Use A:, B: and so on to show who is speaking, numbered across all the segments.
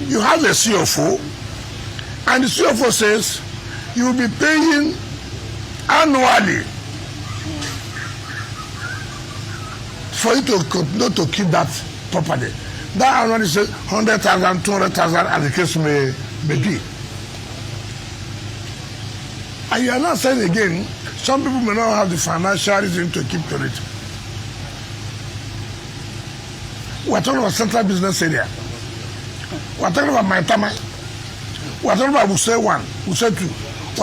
A: you have a CFO, and the CFO says you will be paying annually for you to continue to keep that property. That annually says 100,000, 200,000, as the case may be. And you are not saying again, some people may not have the financial reason to keep to it. We are talking about central business area. We are talking about Maitama. We are talking about Wuse 1, Wuse 2. We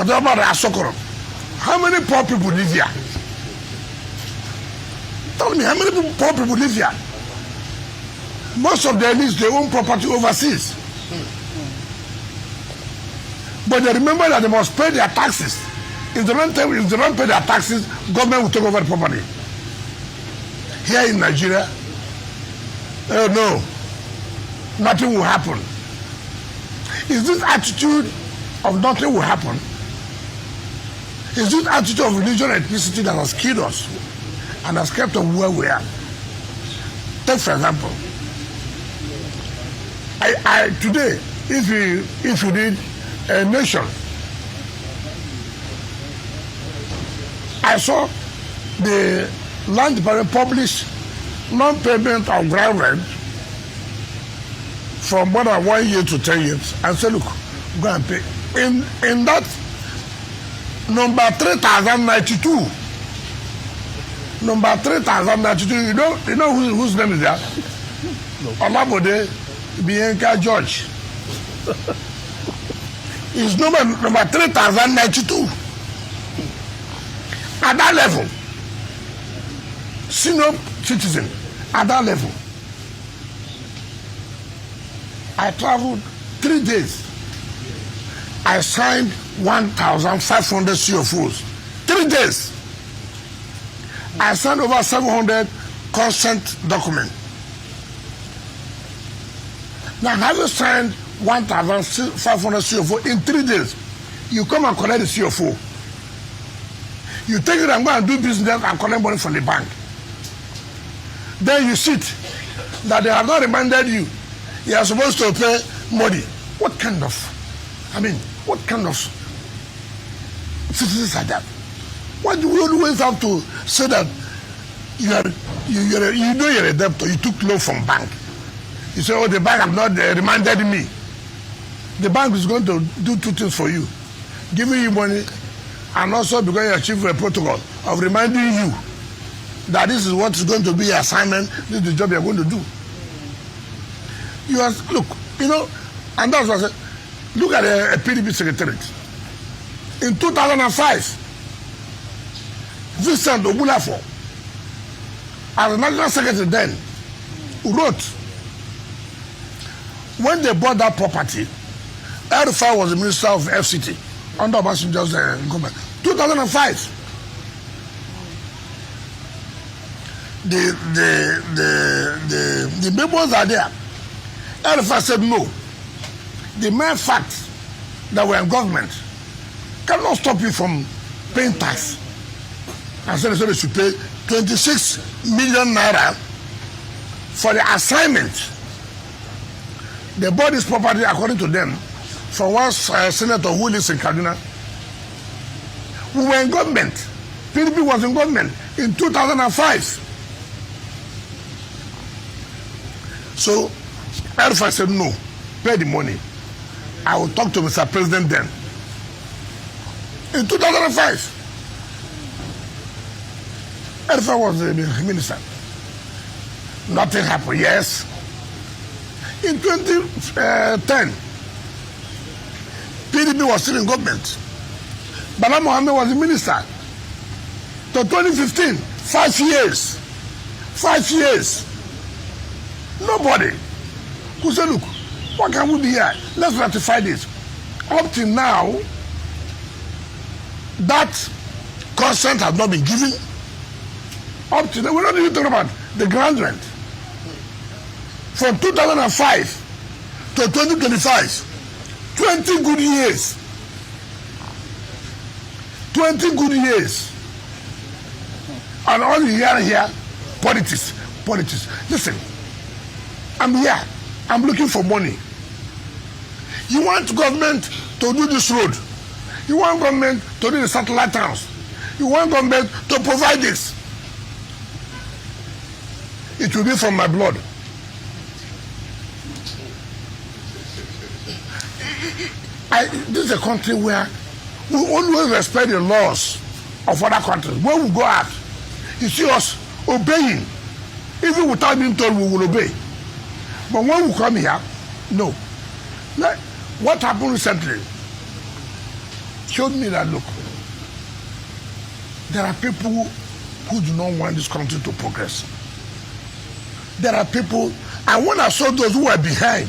A: are talking about Asokoro. How many poor people live here? Tell me, how many poor people live here? Most of them lease their own property overseas. But they remember that they must pay their taxes. If they don't pay their taxes, government will take over the property. Here in Nigeria, oh no, nothing will happen. Is this attitude of nothing will happen? Is this attitude of religion and ethnicity that has killed us and has kept us where we are? Take for example, today, if you need a nation, I saw the land department publish non-payment of ground rent from more than 1 year to 10 years, and say, look, go and pay. In that number 3092, number 3092, you know whose name is there? Olabode Bianca George. Is number 3092. At that level, senior citizen, at that level, I traveled 3 days. I signed 1,500 CFOs. 3 days. I signed over 700 consent documents. Now, having signed 1,500 CFO in 3 days, you come and collect the CFO. You take it and go and do business and collect money from the bank. Then you sit that they have not reminded you you are supposed to pay money. What kind of citizens are that? Why do we always have to say that you know you're a debtor, you took loan from bank? You say, oh, the bank have not reminded me. The bank is going to do 2 things for you: giving you money, and also because you achieve a protocol of reminding you that this is what is going to be your assignment, this is the job you're going to do. You are, look, and that's what I said. Look at a PDP secretariat. In 2005, Vincent Obulafo, as the national secretary then, wrote, when they bought that property, El-Rufai was the minister of FCT under Obasanjo's government. 2005. The members are there. El-Rufai said no. The mere fact that we're in government cannot stop you from paying tax. And so they should pay 26 million naira for the assignment. They bought this property, according to them, from one senator who lives in Kaduna. We were in government. PDP was in government in 2005. So El-Rufai said no, pay the money. I will talk to Mr. President then. In 2005, El-Rufai was the minister. Nothing happened. Yes. In 2010, PDP was still in government. Bala Mohammed was the minister. To 2015, 5 years. 5 years. Nobody who said, look, what can we do here? Let's ratify this. Up till now, that consent has not been given. Up to now, we're not even talking about the ground rent. From 2005 to 2025, 20 good years. 20 good years. And all you hear here, politics. Listen, I'm here. I'm looking for money. You want government to do this road. You want government to do the satellite towns. You want government to provide this. It will be from my blood. This is a country where we always respect the laws of other countries. When we go out, you see us obeying. Even without being told, we will obey. But when we come here, no. Like, what happened recently showed me that, look, there are people who do not want this country to progress. There are people, and when I saw those who were behind,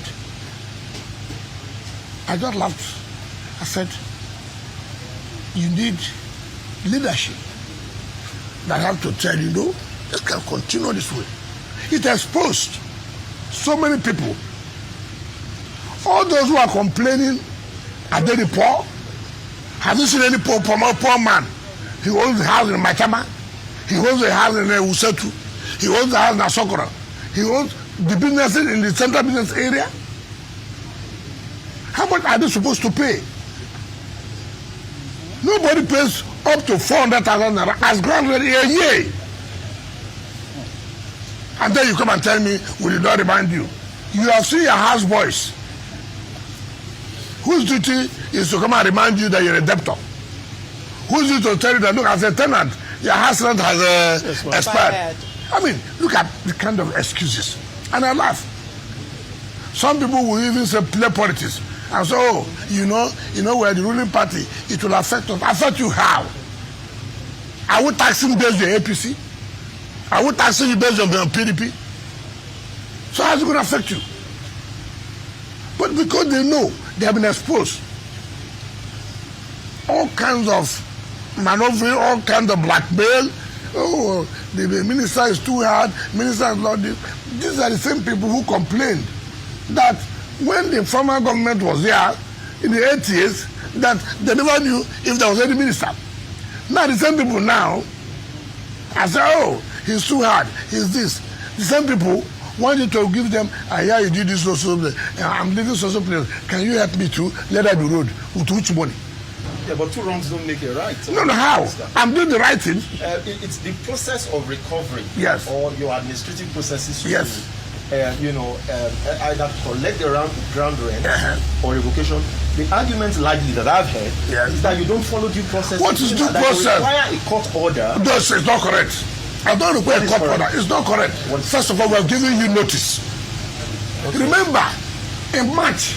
A: I just laughed. I said, you need leadership that have to tell you, no, this can continue this way. It exposed so many people. All those who are complaining, are they the poor? Have you seen any poor man? He owns the house in Machama. He owns the house in Usetu. He owns the house in Asokora. He owns the businesses in the central business area. How much are they supposed to pay? Nobody pays up to 400,000 naira as grant rate a year. And then you come and tell me, we did not remind you. You have seen your house boys whose duty is to come and remind you that you're a debtor. Whose duty to tell you that, look, as a tenant, your house rent has expired. I mean, look at the kind of excuses. And I laugh. Some people will even say play politics. And so, oh, you know, we're the ruling party. It will affect us. Affect you how? Are we taxing based on APC? Are we taxing you based on PDP? So how's it going to affect you? But because they know they have been exposed, all kinds of maneuvering, all kinds of blackmail. Oh, the minister is too hard. Minister is not this. These are the same people who complained that when the former government was there in the 80s, that they never knew if there was any minister. Now the same people now, I say, oh, he's too hard, he's this. The same people want you to give them, yeah, you did this also, I'm living social place. Can you help me to let out the road? With which money?
B: Yeah, but two wrongs don't make a right.
A: No, how? I'm doing the right thing.
B: It's the process of recovery.
A: Yes.
B: Or your administrative processes.
A: Yes.
B: Either collect the ground rent or revocation. The argument largely that I've heard is that you don't follow due process.
A: What is due process?
B: Require a court order.
A: No, it's not correct. I don't require a court order. It's not correct. First of all, we have given you notice. Okay. Remember, in March,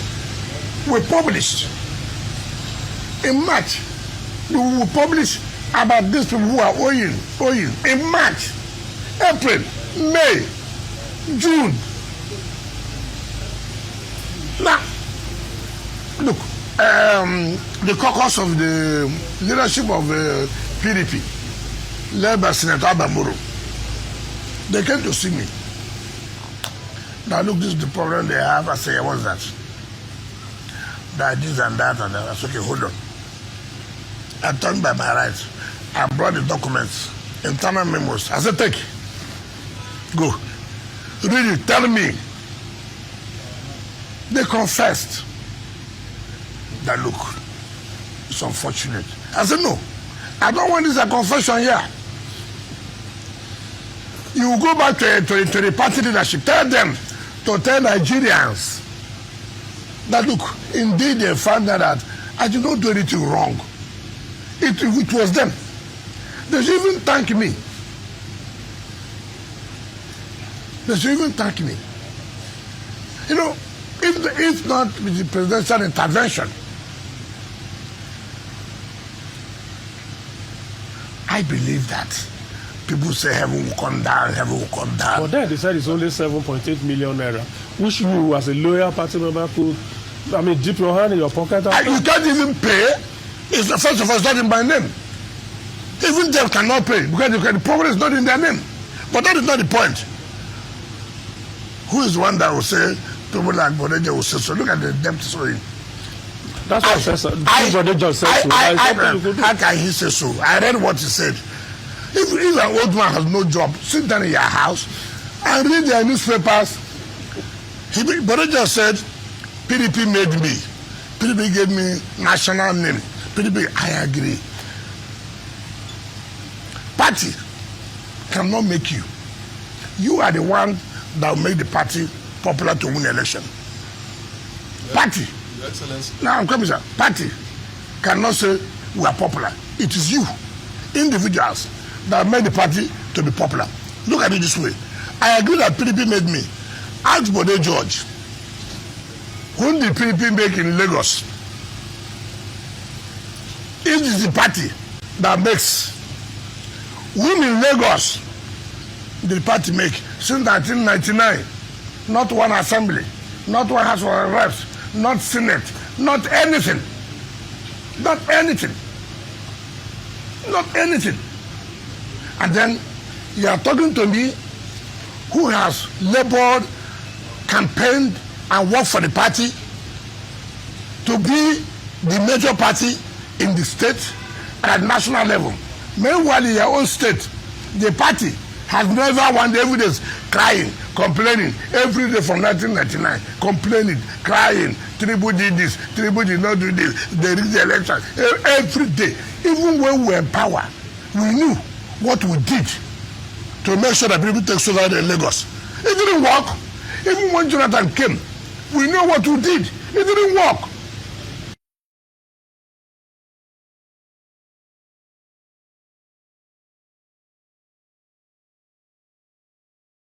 A: we published. In March, we will publish about these people who are owing. In March, April, May, June. Now, look, the caucus of the leadership of PDP, led by Senator Abamuru, they came to see me. Now, look, this is the problem they have. I say, what's that? That this and that and that. I said, okay, hold on. I turned by my right. I brought the documents, internal memos. I said, take. Go. Read it. Tell me. They confessed that, look, it's unfortunate. I said, no. I don't want this a confession here. You will go back to the party leadership. Tell them to tell Nigerians that, look, indeed they found that I did not do anything wrong. It was them. They should even thank me. They should even thank me. You know, if not with the presidential intervention, I believe that people say heaven will come down, heaven will come down.
C: But then they said it's only 7.8 million naira, which you as a loyal party member could, I mean, dip your hand in your pocket.
A: You can't even pay. It's the first of all, it's not in my name. Even them cannot pay because the problem is not in their name. But that is not the point. Who is the one that will say, people like Bodeja will say so? Look at the debt showing.
C: That's what I said. Bodeja said so.
A: How can he say so? I read what he said. If an old man has no job, sit down in your house and read their newspapers. Bodeja said, PDP made me. PDP gave me national name. PDP, I agree. Party cannot make you. You are the one that will make the party popular to win election. Party.
D: Your Excellency.
A: Now I'm coming, sir. Party cannot say we are popular. It is you, individuals, that made the party to be popular. Look at it this way. I agree that PDP made me. Ask Bode George, whom did PDP make in Lagos? It is the party that makes. Whom in Lagos did the party make since 1999? Not one assembly, not one House of Reps, not Senate, not anything. Not anything. Not anything. And then you are talking to me who has labored, campaigned, and worked for the party to be the major party in the state at national level. Meanwhile, in your own state, the party has never won the evidence, crying, complaining every day from 1999, complaining, crying, Tinubu did this, Tinubu did not do this, they rigged the election. Every day, even when we were in power, we knew what we did to make sure that people take over in Lagos. It didn't work. Even when Jonathan came, we know what we did. It didn't work.